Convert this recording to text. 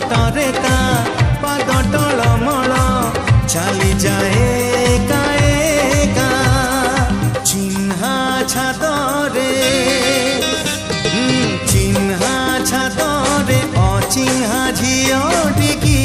ବାଟରେ ତା ପାଦ ଟଳମଳ ଚାଲି ଯାଏ ଏକା ଏକା ଚିହ୍ନା ଛାତରେ ଚିହ୍ନା ଛାତରେ ଅଚିହ୍ନା ଝିଅଟିକି